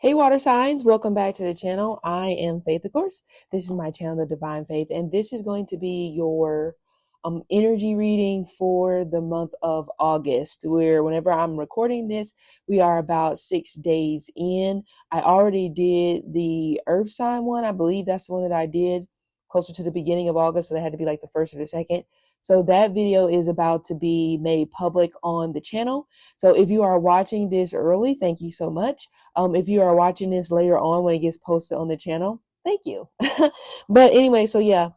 Hey water signs, welcome back to the channel. I am Faith, of course. This is my channel, The Divine Faith, and this is going to be your energy reading for the month of August, where whenever I'm recording this, we are about 6 days in. I already did the earth sign one. I believe that's the one that I did closer to the beginning of August, so that had to be like the first or the second. So that video is about to be made public on the channel. So if you are watching this early, thank you so much. If you are watching this later on when it gets posted on the channel, thank you. But anyway, so yeah,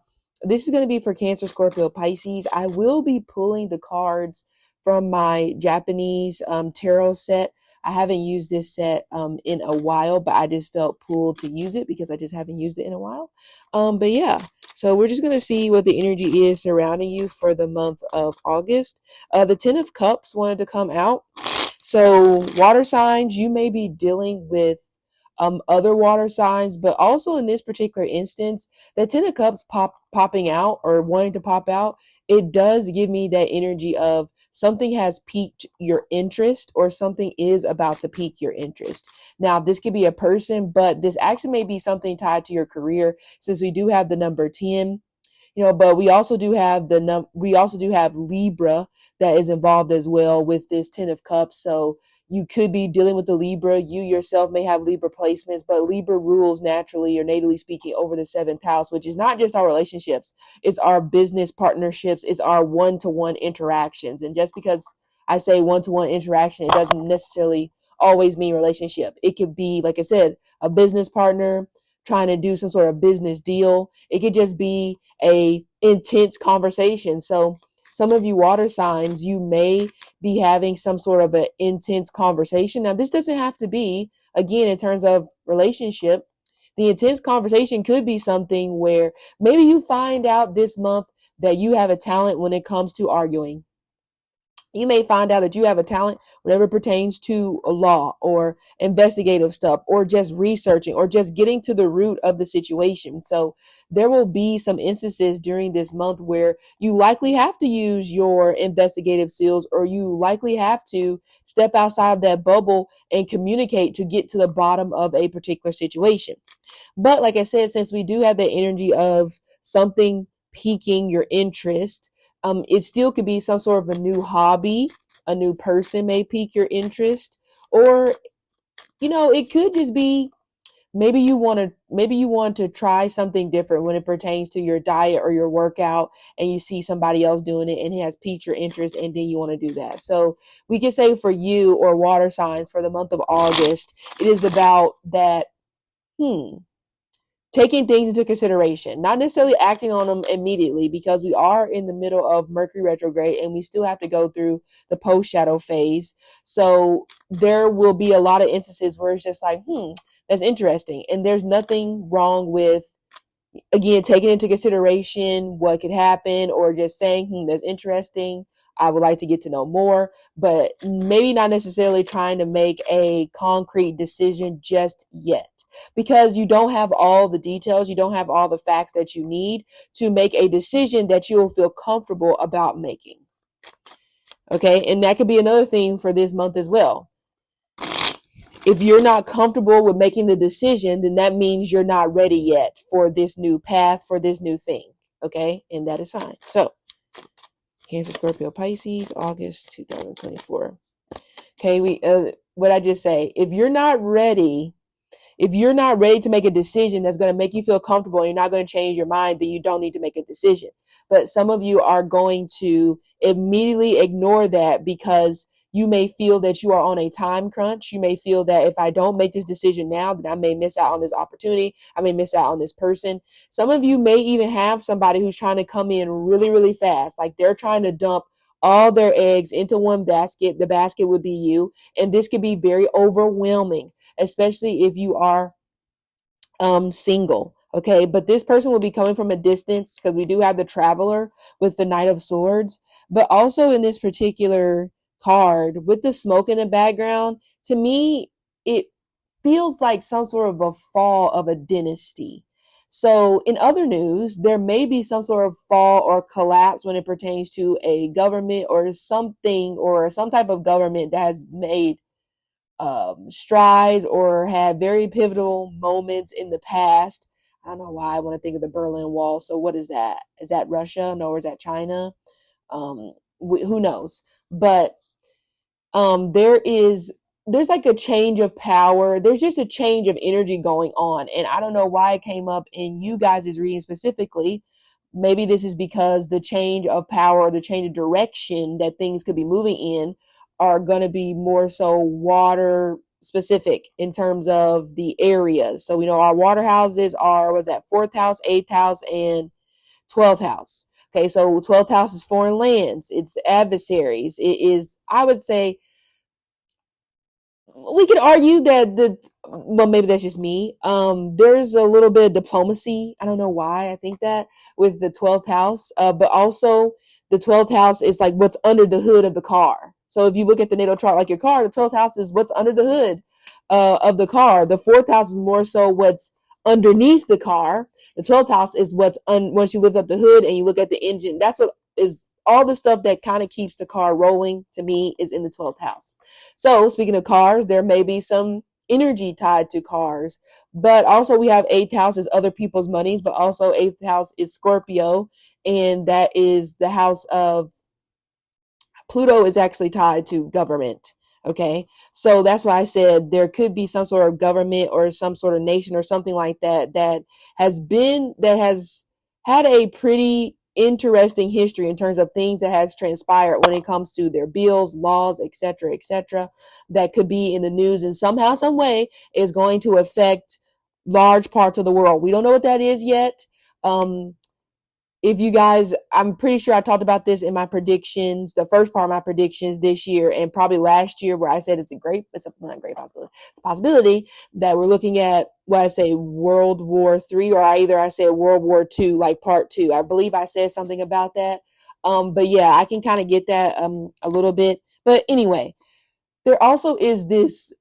this is going to be for Cancer, Scorpio, Pisces. I will be pulling the cards from my Japanese tarot set. I haven't used this set in a while, but I just felt pulled to use it because I just haven't used it in a while. But yeah, so we're just going to see what the energy is surrounding you for the month of August. The 10 of Cups wanted to come out. So water signs, you may be dealing with other water signs, but also in this particular instance, the 10 of Cups popping out or wanting to pop out, it does give me that energy of something has piqued your interest or something is about to pique your interest. Now, this could be a person, but this actually may be something tied to your career, since we do have the number 10. But we also do have Libra that is involved as well with this 10 of Cups. So you could be dealing with the Libra. You yourself may have Libra placements, but Libra rules naturally or natally speaking over the 7th house, which is not just our relationships. It's our business partnerships. It's our one-to-one interactions. And just because I say one-to-one interaction, it doesn't necessarily always mean relationship. It could be, like I said, a business partner trying to do some sort of business deal. It could just be a intense conversation. So some of you water signs, you may be having some sort of an intense conversation. Now, this doesn't have to be, again, in terms of relationship. The intense conversation could be something where maybe you find out this month that you have a talent when it comes to arguing. You may find out that you have a talent whenever pertains to a law or investigative stuff or just researching or just getting to the root of the situation. So there will be some instances during this month where you likely have to use your investigative skills, or you likely have to step outside of that bubble and communicate to get to the bottom of a particular situation. But like I said, since we do have the energy of something piquing your interest, it still could be some sort of a new hobby. A new person may pique your interest, or it could just be maybe you want to try something different when it pertains to your diet or your workout, and you see somebody else doing it and it has piqued your interest, and then you want to do that. So we can say for you or water signs for the month of August, it is about that taking things into consideration, not necessarily acting on them immediately, because we are in the middle of Mercury retrograde and we still have to go through the post shadow phase. So there will be a lot of instances where it's just like, that's interesting. And there's nothing wrong with, again, taking into consideration what could happen, or just saying, that's interesting. I would like to get to know more, but maybe not necessarily trying to make a concrete decision just yet, because you don't have all the details. You don't have all the facts that you need to make a decision that you'll feel comfortable about making. Okay. And that could be another thing for this month as well. If you're not comfortable with making the decision, then that means you're not ready yet for this new path, for this new thing. Okay. And that is fine. So Cancer, Scorpio, Pisces, August 2024. Okay, what I just say, if you're not ready to make a decision that's going to make you feel comfortable and you're not going to change your mind, then you don't need to make a decision. But some of you are going to immediately ignore that because you may feel that you are on a time crunch. You may feel that if I don't make this decision now, then I may miss out on this opportunity. I may miss out on this person. Some of you may even have somebody who's trying to come in really, really fast. Like they're trying to dump all their eggs into one basket. The basket would be you. And this could be very overwhelming, especially if you are single. Okay, but this person will be coming from a distance, because we do have the Traveler with the Knight of Swords. But also in this particular card with the smoke in the background, to me it feels like some sort of a fall of a dynasty. So in other news, there may be some sort of fall or collapse when it pertains to a government or something, or some type of government that has made strides or had very pivotal moments in the past. I don't know why I want to think of the Berlin Wall. So what is that? Is that Russia? No, or is that China? Who knows? But there is there's like a change of power. There's just a change of energy going on. And I don't know why it came up in you guys' reading specifically. Maybe this is because the change of power or the change of direction that things could be moving in are going to be more so water specific in terms of the areas. So we know our water houses are, was that 4th house, 8th house, and 12th house. Okay, so 12th house is foreign lands, it's adversaries, it is, I would say, we could argue that well, maybe that's just me. There's a little bit of diplomacy. I don't know why I think that with the 12th house, but also the 12th house is like what's under the hood of the car. So if you look at the natal chart like your car, the 12th house is what's under the hood of the car. The 4th house is more so what's underneath the car. The 12th house is what's once you lift up the hood and you look at the engine. That's what is all the stuff that kind of keeps the car rolling, to me, is in the 12th house. So speaking of cars, there may be some energy tied to cars, but also we have 8th house is other people's monies, but also 8th house is Scorpio, and that is the house of Pluto is actually tied to government. Okay. So that's why I said there could be some sort of government or some sort of nation or something like that that has had a pretty interesting history in terms of things that has transpired when it comes to their bills, laws, etc., that could be in the news and somehow, some way is going to affect large parts of the world. We don't know what that is yet. If you guys, I'm pretty sure I talked about this in my predictions, the first part of my predictions this year and probably last year, where I said it's not a great possibility. It's a possibility that we're looking at what I say World War III, or I said World War II, like part 2. I believe I said something about that. But yeah, I can kind of get that a little bit. But anyway, there also is this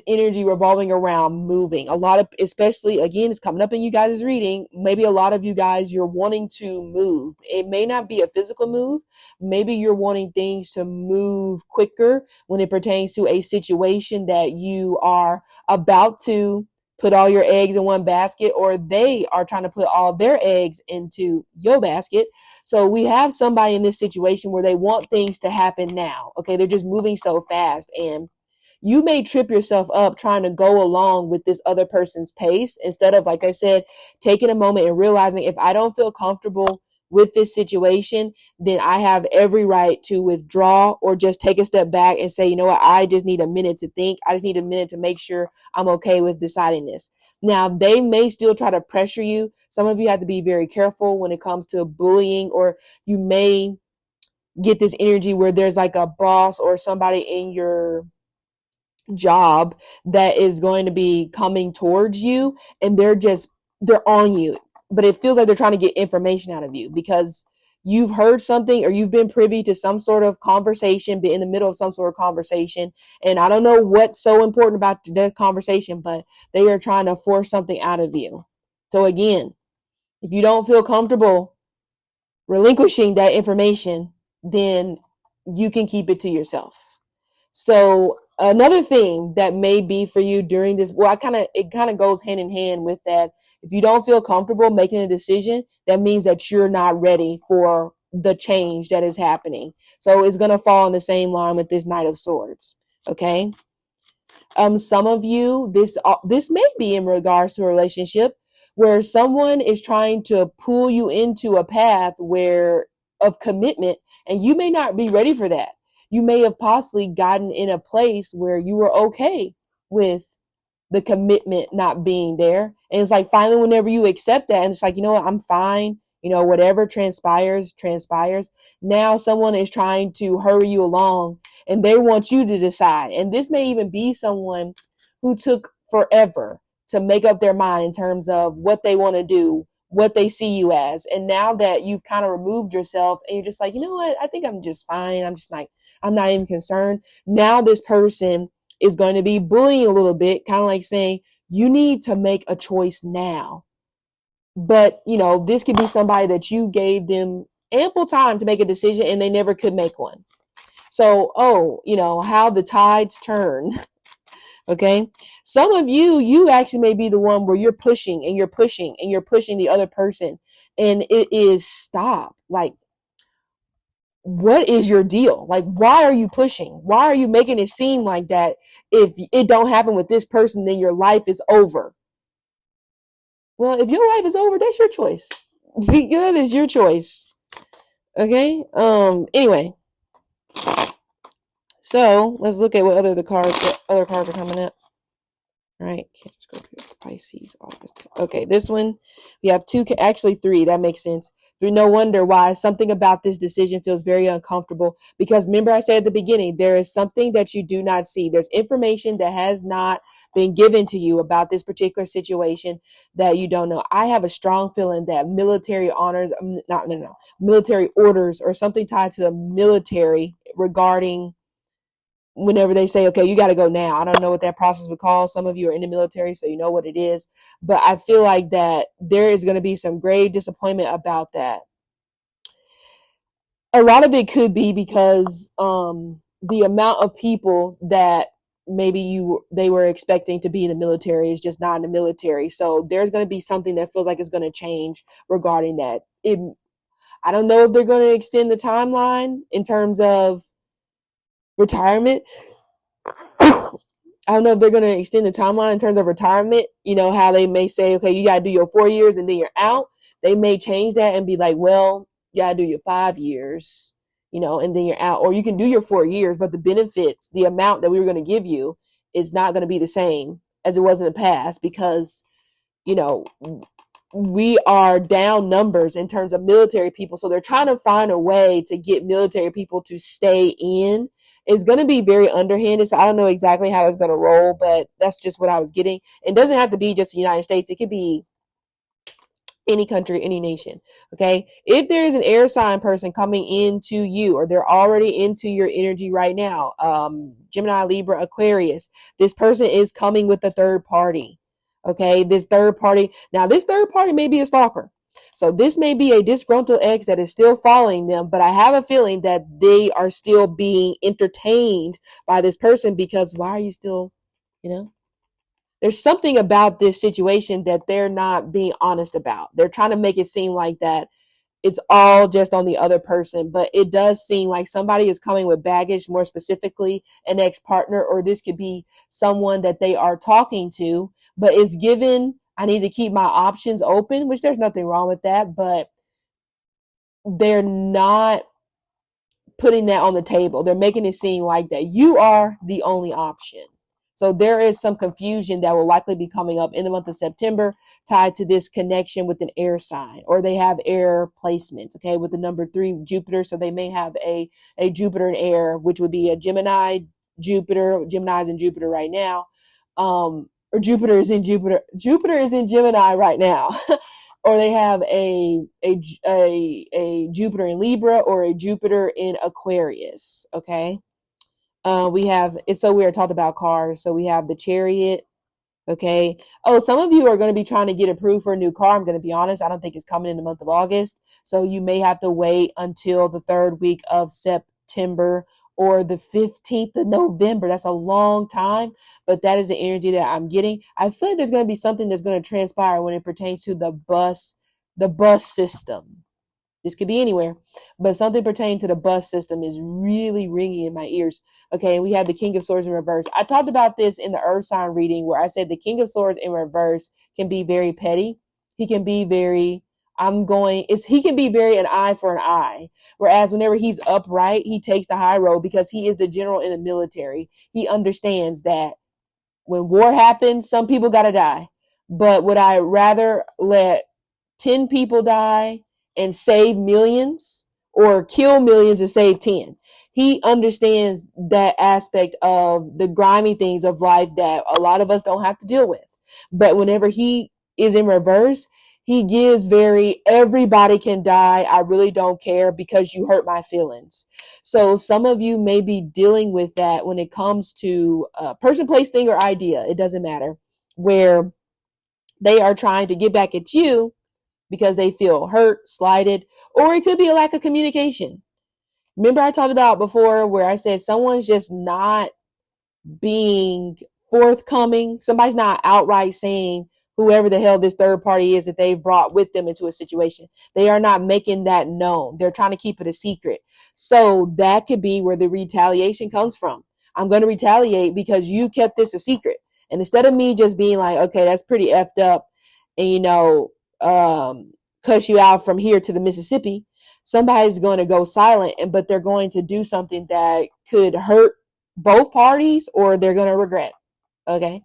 energy revolving around moving. A lot of, especially again, it's coming up in you guys' reading. Maybe a lot of you guys, you're wanting to move. It may not be a physical move. Maybe you're wanting things to move quicker when it pertains to a situation that you are about to put all your eggs in one basket, or they are trying to put all their eggs into your basket. So we have somebody in this situation where they want things to happen now. Okay. They're just moving so fast, and you may trip yourself up trying to go along with this other person's pace instead of, like I said, taking a moment and realizing if I don't feel comfortable with this situation, then I have every right to withdraw or just take a step back and say, you know what, I just need a minute to think. I just need a minute to make sure I'm okay with deciding this. Now, they may still try to pressure you. Some of you have to be very careful when it comes to bullying, or you may get this energy where there's like a boss or somebody in your job that is going to be coming towards you, and they're on you, but it feels like they're trying to get information out of you because you've heard something or you've been privy to some sort of conversation, been in the middle of some sort of conversation, and I don't know what's so important about the conversation, but they are trying to force something out of you. So again, if you don't feel comfortable relinquishing that information, then you can keep it to yourself. So another thing that may be for you during this, well, it kind of goes hand in hand with that. If you don't feel comfortable making a decision, that means that you're not ready for the change that is happening. So it's going to fall in the same line with this Knight of Swords. Okay. Some of you, this may be in regards to a relationship where someone is trying to pull you into a path of commitment, and you may not be ready for that. You may have possibly gotten in a place where you were okay with the commitment not being there. And it's like finally, whenever you accept that, and it's like, you know what, I'm fine. Whatever transpires. Now someone is trying to hurry you along and they want you to decide. And this may even be someone who took forever to make up their mind in terms of what they want to do, what they see you as. And now that you've kind of removed yourself and you're just like, you know what, I think I'm just fine. I'm not even concerned. Now this person is going to be bullying a little bit, kind of like saying, you need to make a choice now. But, this could be somebody that you gave them ample time to make a decision and they never could make one. So, how the tides turn. Okay. Some of you actually may be the one where you're pushing and you're pushing and you're pushing the other person. And it is stop. Like, what is your deal? Like, why are you pushing? Why are you making it seem like that? If it don't happen with this person, then your life is over. Well, if your life is over, that's your choice. See, that is your choice. Okay. Anyway, so let's look at what other cards are coming up. All right, Cancer, Scorpio, Pisces, August. Okay, this one we have two, actually three. That makes sense. No wonder why something about this decision feels very uncomfortable, because remember I said at the beginning, there is something that you do not see. There's information that has not been given to you about this particular situation that you don't know. I have a strong feeling that military honors, military orders or something tied to the military regarding whenever they say, okay, you got to go now. I don't know what that process would call. Some of you are in the military, so you know what it is. But I feel like that there is going to be some grave disappointment about that. A lot of it could be because the amount of people that maybe they were expecting to be in the military is just not in the military. So there's going to be something that feels like it's going to change regarding that. I don't know if they're going to extend the timeline in terms of retirement. I don't know if they're going to extend the timeline in terms of retirement. You know, how they may say, okay, you got to do your 4 years and then you're out. They may change that and be like, well, you got to do your 5 years, and then you're out. Or you can do your 4 years, but the benefits, the amount that we were going to give you is not going to be the same as it was in the past, because, we are down numbers in terms of military people. So they're trying to find a way to get military people to stay in. It's going to be very underhanded. So I don't know exactly how it's going to roll, but that's just what I was getting. It doesn't have to be just the United States. It could be any country, any nation. Okay. If there's an air sign person coming into you, or they're already into your energy right now, Gemini, Libra, Aquarius, this person is coming with a third party. Okay. This third party may be a stalker. So this may be a disgruntled ex that is still following them, but I have a feeling that they are still being entertained by this person, because why are you still, there's something about this situation that they're not being honest about. They're trying to make it seem like that it's all just on the other person, but it does seem like somebody is coming with baggage, more specifically an ex-partner, or this could be someone that they are talking to, but it's given, I need to keep my options open, which there's nothing wrong with that, but they're not putting that on the table. They're making it seem like that you are the only option. So there is some confusion that will likely be coming up in the month of September tied to this connection with an air sign, or they have air placements, okay, with the number 3 Jupiter. So they may have a Jupiter in air, which would be a Gemini, Jupiter. Gemini's in Jupiter right now. Or Jupiter is in Gemini right now. Or they have a Jupiter in Libra, or a Jupiter in Aquarius, okay? We have, it's so weird, talked about cars. So we have the Chariot. Okay. Oh, some of you are going to be trying to get approved for a new car. I'm going to be honest. I don't think it's coming in the month of August. So you may have to wait until the 3rd week of September or the 15th of November. That's a long time, but that is the energy that I'm getting. I feel like there's going to be something that's going to transpire when it pertains to the bus system. This could be anywhere, but something pertaining to the bus system is really ringing in my ears. Okay, we have the King of Swords in reverse. I talked about this in the Earth sign reading, where I said the King of Swords in reverse can be very petty. He can be very, he can be very an eye for an eye. Whereas whenever he's upright, he takes the high road, because he is the general in the military. He understands that when war happens, some people got to die. But would I rather let 10 people die and save millions, or kill millions and save 10? He understands that aspect of the grimy things of life that a lot of us don't have to deal with. But whenever he is in reverse, he gives everybody can die. I really don't care because you hurt my feelings. So some of you may be dealing with that when it comes to person, place, thing, or idea. It doesn't matter, where they are trying to get back at you because they feel hurt, slighted, or it could be a lack of communication. Remember I talked about before where I said someone's just not being forthcoming. Somebody's not outright saying whoever the hell this third party is that they've brought with them into a situation. They are not making that known. They're trying to keep it a secret. So that could be where the retaliation comes from. I'm going to retaliate because you kept this a secret. And instead of me just being like, okay, that's pretty effed up, and cuss you out from here to the Mississippi, somebody's going to go silent, but they're going to do something that could hurt both parties, or they're going to regret. Okay.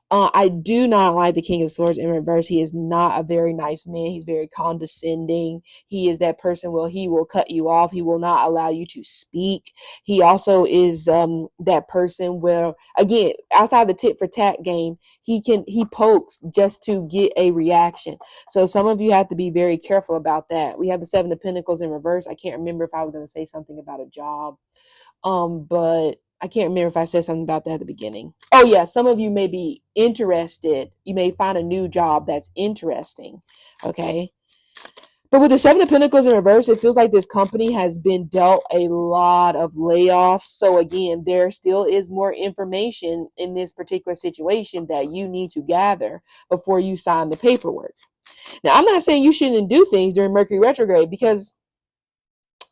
I do not like the King of Swords in reverse. He is not a very nice man. He's very condescending. He is that person he will cut you off. He will not allow you to speak. He also is that person where, again, outside the tit for tat game, he pokes just to get a reaction. So some of you have to be very careful about that. We have the Seven of Pentacles in reverse. I can't remember if I was going to say something about a job. But I can't remember if I said something about that at the beginning. Oh yeah, some of you may be interested. You may find a new job that's interesting. Okay. But with the Seven of Pentacles in reverse, it feels like this company has been dealt a lot of layoffs. So again, there still is more information in this particular situation that you need to gather before you sign the paperwork. Now, I'm not saying you shouldn't do things during Mercury retrograde, because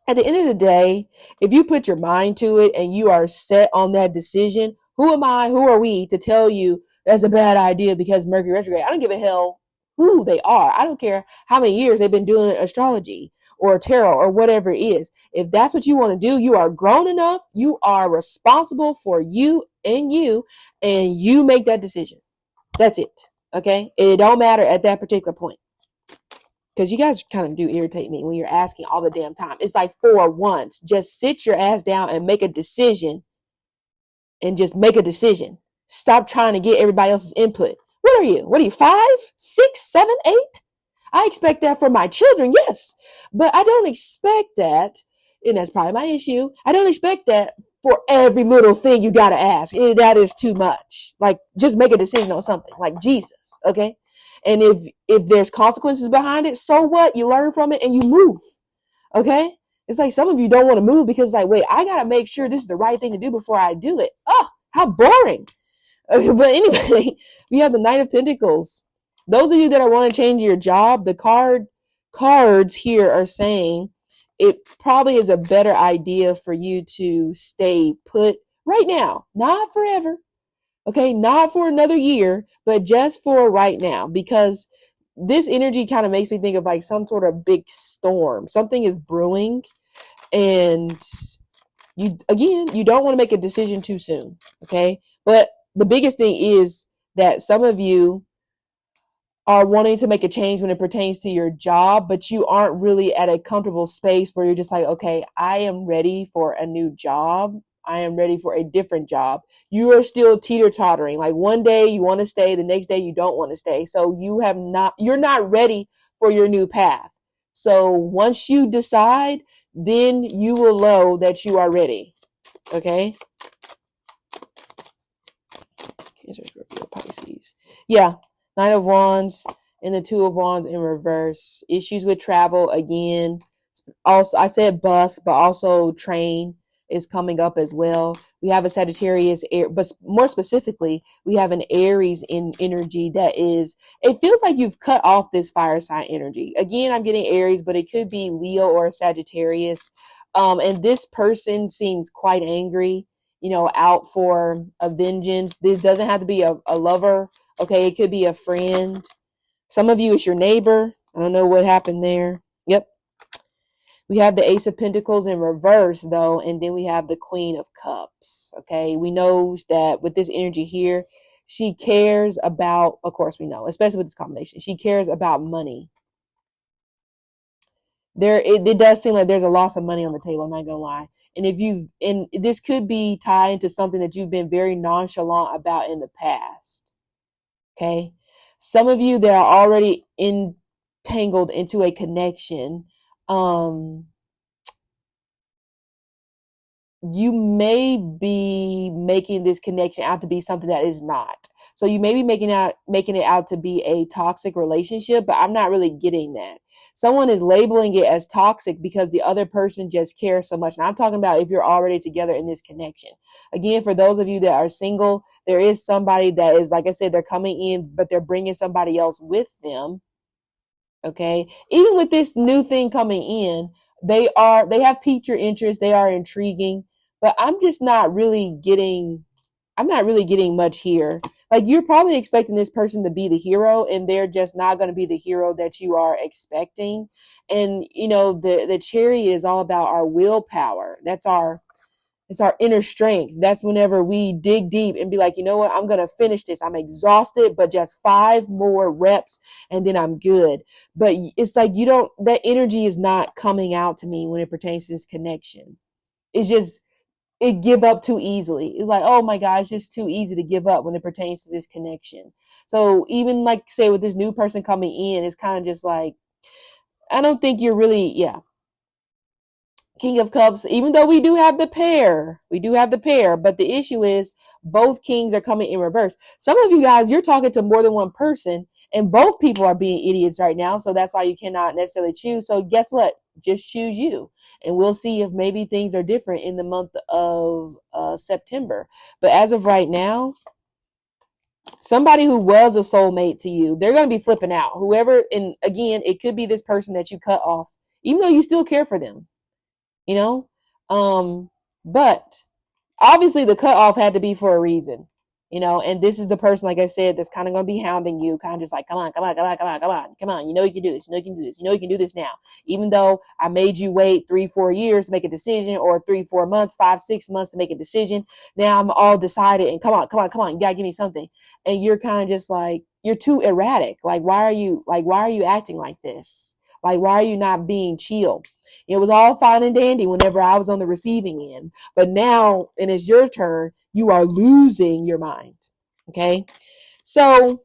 at the end of the day, if you put your mind to it and you are set on that decision, who are we to tell you that's a bad idea because Mercury retrograde? I don't give a hell who they are. I don't care how many years they've been doing astrology or tarot or whatever it is. If that's what you want to do, you are grown enough. You are responsible for you, and you make that decision. That's it. Okay. It don't matter at that particular point. Because you guys kind of do irritate me when you're asking all the damn time. It's like, for once, just sit your ass down and make a decision. And just make a decision. Stop trying to get everybody else's input. What are you? 5, 6, 7, 8? I expect that for my children, yes. But I don't expect that, and that's probably my issue. I don't expect that for every little thing you got to ask. That is too much. Like, just make a decision on something. Like Jesus, okay? And if there's consequences behind it, so what? You learn from it and you move. Okay? It's like some of you don't want to move because, like, wait, I got to make sure this is the right thing to do before I do it. Oh, how boring. But anyway, we have the Knight of Pentacles. Those of you that are wanting to change your job, the cards here are saying it probably is a better idea for you to stay put right now, not forever. Okay, not for another year, but just for right now, because this energy kind of makes me think of like some sort of big storm. Something is brewing, and you don't want to make a decision too soon. Okay, but the biggest thing is that some of you are wanting to make a change when it pertains to your job, but you aren't really at a comfortable space where you're just like, okay, I am ready for a new job. I am ready for a different job. You are still teeter-tottering. Like one day you want to stay, the next day you don't want to stay. So you're not ready for your new path. So once you decide, then you will know that you are ready. Okay? Cancer, Scorpio, Pisces. Yeah. Nine of Wands and the Two of Wands in reverse. Issues with travel again. Also, I said bus, but also train is coming up as well. We have a Sagittarius, but more specifically, we have an Aries in energy that is, it feels like you've cut off this fire sign energy. Again, I'm getting Aries, but it could be Leo or Sagittarius. And this person seems quite angry, out for a vengeance. This doesn't have to be a lover. Okay, it could be a friend. Some of you, it's your neighbor. I don't know what happened there. Yep. We have the Ace of Pentacles in reverse, though, and then we have the Queen of Cups. Okay, we know that with this energy here, she cares about, of course we know, especially with this combination, she cares about money. It does seem like there's a loss of money on the table, I'm not gonna lie. And this could be tied into something that you've been very nonchalant about in the past. Okay, some of you that are already entangled into a connection, you may be making this connection out to be something that is not. So you may be making it out to be a toxic relationship, but I'm not really getting that. Someone is labeling it as toxic because the other person just cares so much. And I'm talking about if you're already together in this connection. Again, for those of you that are single, there is somebody that is, like I said, they're coming in, but they're bringing somebody else with them. Okay. Even with this new thing coming in, they have piqued your interest. They are intriguing, but I'm not really getting much here. Like, you're probably expecting this person to be the hero, and they're just not going to be the hero that you are expecting. And, you know, the Chariot is all about our willpower. It's our inner strength. That's whenever we dig deep and be like, you know what, I'm going to finish this. I'm exhausted, but just 5 more reps and then I'm good. But it's like, that energy is not coming out to me when it pertains to this connection. It's just, it give up too easily. It's like, oh my God, it's just too easy to give up when it pertains to this connection. So even like, say, with this new person coming in, it's kind of just like, I don't think you're really, King of Cups, even though we do have the pair, but the issue is both kings are coming in reverse. Some of you guys, you're talking to more than one person, and both people are being idiots right now. So that's why you cannot necessarily choose. So guess what? Just choose you. And we'll see if maybe things are different in the month of September. But as of right now, somebody who was a soulmate to you, they're going to be flipping out. Whoever, and again, it could be this person that you cut off, even though you still care for them. But obviously the cutoff had to be for a reason, and this is the person, like I said, that's kind of going to be hounding you, kind of just like, come on, you know, you can do this, you can do this now, even though I made you wait 3-4 years to make a decision, or 3-4 months, 5-6 months to make a decision. Now I'm all decided, and come on, you gotta give me something. And you're kind of just like, you're too erratic. Like, why are you acting like this? Like, why are you not being chill? It was all fine and dandy whenever I was on the receiving end. But now, and it's your turn, you are losing your mind. Okay? So,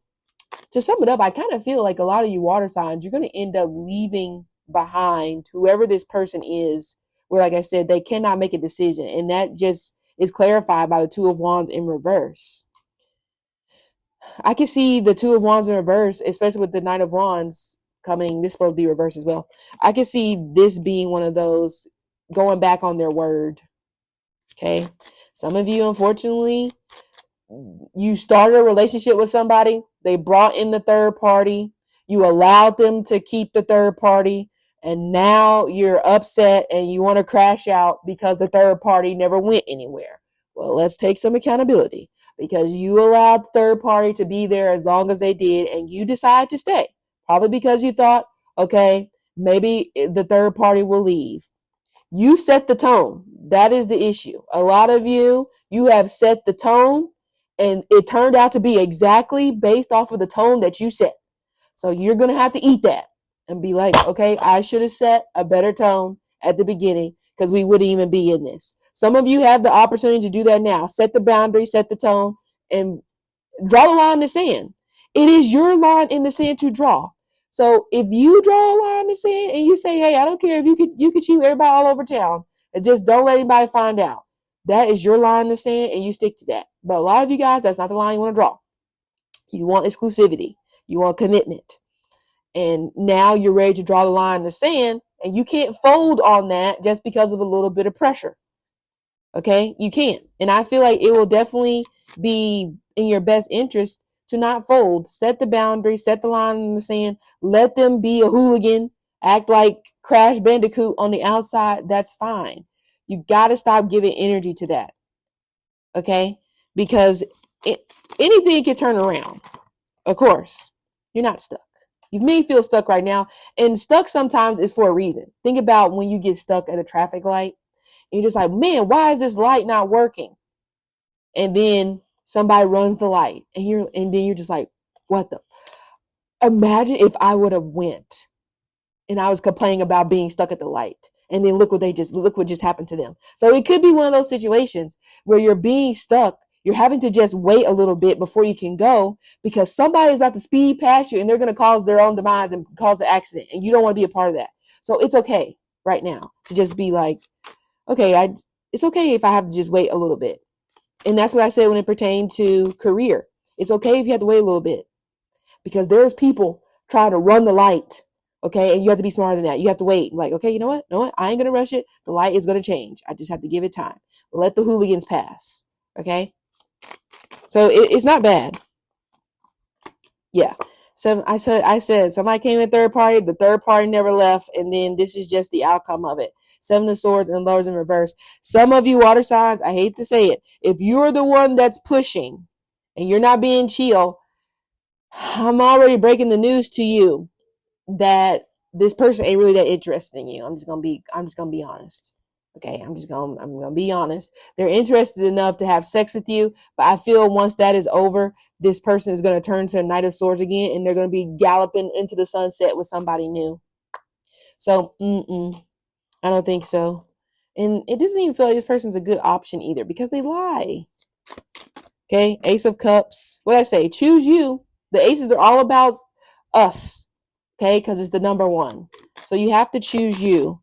to sum it up, I kind of feel like a lot of you water signs, you're going to end up leaving behind whoever this person is, where, like I said, they cannot make a decision. And that just is clarified by the Two of Wands in reverse. I can see the Two of Wands in reverse, especially with the Knight of Wands coming. This is supposed to be reverse as well. I can see this being one of those going back on their word. Okay. Some of you, unfortunately, you started a relationship with somebody. They brought in the third party. You allowed them to keep the third party. And now you're upset and you want to crash out because the third party never went anywhere. Well, let's take some accountability, because you allowed the third party to be there as long as they did, and you decide to stay. Probably because you thought, okay, maybe the third party will leave. You set the tone. That is the issue. A lot of you have set the tone, and it turned out to be exactly based off of the tone that you set. So you're going to have to eat that and be like, okay, I should have set a better tone at the beginning, because we wouldn't even be in this. Some of you have the opportunity to do that now. Set the boundary, set the tone, and draw the line in the sand. It is your line in the sand to draw. So if you draw a line in the sand and you say, hey, I don't care if you could cheat everybody all over town, and just don't let anybody find out. That is your line in the sand, and you stick to that. But a lot of you guys, that's not the line you want to draw. You want exclusivity. You want commitment. And now you're ready to draw the line in the sand, and you can't fold on that just because of a little bit of pressure. Okay? You can't. And I feel like it will definitely be in your best interest to not fold. Set the boundary, set the line in the sand, let them be a hooligan, act like Crash Bandicoot on the outside. That's fine. You got to stop giving energy to that. Okay? Because anything can turn around. Of course, you're not stuck. You may feel stuck right now, and stuck sometimes is for a reason. Think about when you get stuck at a traffic light, and you're just like, man, why is this light not working? And then somebody runs the light, and then you're just like, what the? Imagine if I would have went and I was complaining about being stuck at the light, and then look what just happened to them. So it could be one of those situations where you're being stuck. You're having to just wait a little bit before you can go, because somebody is about to speed past you, and they're going to cause their own demise and cause an accident, and you don't want to be a part of that. So it's okay right now to just be like, okay, it's okay if I have to just wait a little bit. And that's what I said when it pertained to career. It's okay if you have to wait a little bit, because there's people trying to run the light. Okay. And you have to be smarter than that. You have to wait. Like, okay, you know what? I ain't going to rush it. The light is going to change. I just have to give it time. Let the hooligans pass. Okay. So it's not bad. Yeah. So I said somebody came in third party. The third party never left. And then this is just the outcome of it. 7 of Swords and Lovers in reverse. Some of you water signs, I hate to say it, if you're the one that's pushing and you're not being chill, I'm already breaking the news to you that this person ain't really that interested in you. I'm just gonna be honest. Okay, I'm gonna be honest. They're interested enough to have sex with you, but I feel once that is over, this person is gonna turn to a Knight of Swords again, and they're gonna be galloping into the sunset with somebody new. So, I don't think so. And it doesn't even feel like this person's a good option either, because they lie. Okay, Ace of Cups. What I say? Choose you. The aces are all about us. Okay, because it's the number one. So you have to choose you.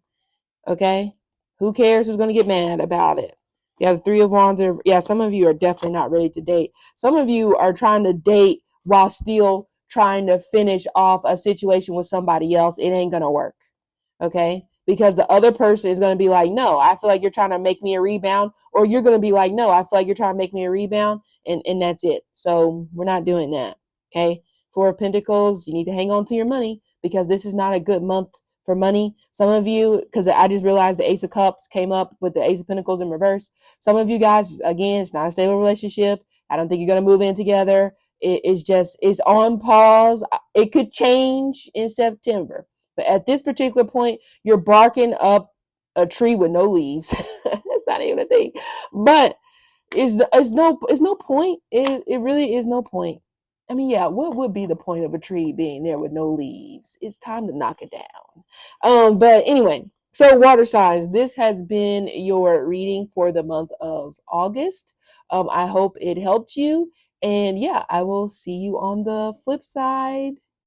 Okay, who cares who's going to get mad about it? Yeah, the Three of Wands. Some of you are definitely not ready to date. Some of you are trying to date while still trying to finish off a situation with somebody else. It ain't going to work. Okay, because the other person is going to be like, no, I feel like you're trying to make me a rebound. Or you're going to be like, no, I feel like you're trying to make me a rebound. And that's it. So we're not doing that. Okay, Four of Pentacles. You need to hang on to your money, because this is not a good month for money. Some of you, because I just realized the Ace of Cups came up with the Ace of Pentacles in reverse. Some of you guys, again, it's not a stable relationship. I don't think you're going to move in together. It's on pause. It could change in September. But at this particular point, you're barking up a tree with no leaves. It's not even a thing. But it's no point. It really is no point. I mean, yeah, what would be the point of a tree being there with no leaves? It's time to knock it down. But anyway, so water signs, this has been your reading for the month of August. I hope it helped you. And yeah, I will see you on the flip side.